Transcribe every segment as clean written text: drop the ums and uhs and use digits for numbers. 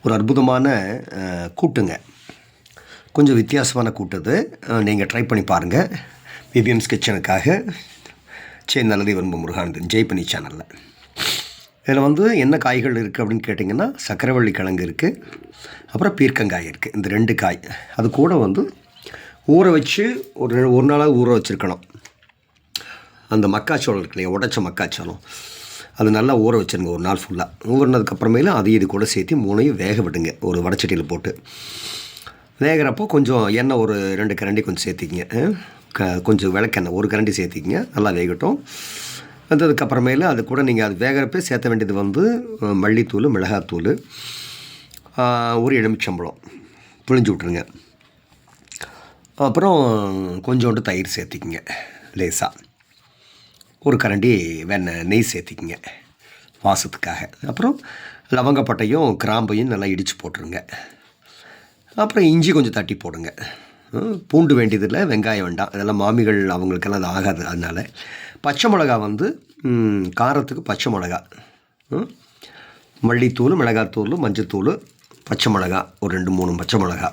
ஒரு அற்புதமான கூட்டுங்க. கொஞ்சம் வித்தியாசமான கூட்டு அது. நீங்கள் ட்ரை பண்ணி பாருங்கள். பிபிஎம்ஸ் கிச்சனுக்காக நல்லது விரும்ப முருகானந்தன் ஜெய் பண்ணி சேனலில். இதில் என்ன காய்கள் இருக்குது அப்படின்னு கேட்டிங்கன்னா, சக்கரவள்ளி கிழங்கு இருக்குது, அப்புறம் பீர்க்கங்காய் இருக்குது. இந்த 2 காய் அது கூட ஊற வச்சு ஒரு நாளாக ஊற வச்சுருக்கணும். அந்த மக்காச்சோளம் இருக்கு இல்லையா, உடைச்ச மக்காச்சோளம், அது நல்லா ஊற வச்சுருங்க ஒரு நாள் ஃபுல்லாக. ஊறினதுக்கப்புறமேல அதையும் இது கூட சேர்த்து 3ஐயும் வேக விடுங்க ஒரு வடச்சட்டியில் போட்டு. வேகிறப்போ கொஞ்சம் எண்ணெய் ஒரு 2 கரண்டி கொஞ்சம் சேர்த்திக்கிங்க. கொஞ்சம் விளக்கெண்ணெய் 1 கரண்டி சேர்த்திக்கிங்க. நல்லா வேகட்டும். வந்ததுக்கப்புறமேல அது கூட நீங்கள் அது வேகிறப்பே சேர்த்த வேண்டியது மல்லித்தூள், மிளகாத்தூள், ஒரு எலுமிச்சம்பழம் புழிஞ்சு விட்ருங்க. அப்புறம் கொஞ்சோண்டு தயிர் சேர்த்திக்கிங்க லேசாக. ஒரு கரண்டி நெய் சேர்த்திக்கிங்க வாசத்துக்காக. அப்புறம் லவங்கப்பட்டையும் கிராம்பையும் நல்லா இடித்து போட்டுருங்க. அப்புறம் இஞ்சி கொஞ்சம் தட்டி போடுங்க. பூண்டு வேண்டியதில்லை, வெங்காயம் வேண்டாம், அதெல்லாம் மாமிகள் அவங்களுக்கெல்லாம் அது ஆகாது. அதனால் பச்சை மிளகா காரத்துக்கு பச்சை மிளகா, மல்லித்தூள், மிளகாத்தூள், மஞ்சத்தூள், பச்சை மிளகா ஒரு 2-3 பச்சை மிளகா,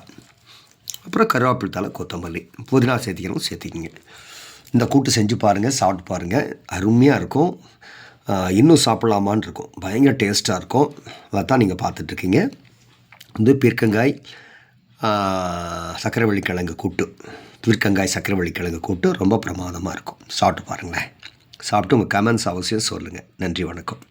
அப்புறம் கருவேப்பிலை தழை, கொத்தமல்லி, புதினா சேர்த்திக்கணும் சேர்த்திக்கிங்க. இந்த கூட்டு செஞ்சு பாருங்கள், சாப்பிட்டு பாருங்கள். அருமையாக இருக்கும். இன்னும் சாப்பிட்லாமான்னு இருக்கும். பயங்கர டேஸ்ட்டாக இருக்கும். அதான் நீங்கள் பார்த்துட்ருக்கீங்க. பீர்க்கங்காய் சக்கரவள்ளி கிழங்கு கூட்டு, பீர்க்கங்காய் சக்கரவள்ளி கிழங்கு கூட்டு ரொம்ப பிரமாதமாக இருக்கும். சாப்பிட்டு பாருங்களேன். சாப்பிட்டு உங்கள் கமெண்ட்ஸ் அவசியம் சொல்லுங்கள். நன்றி, வணக்கம்.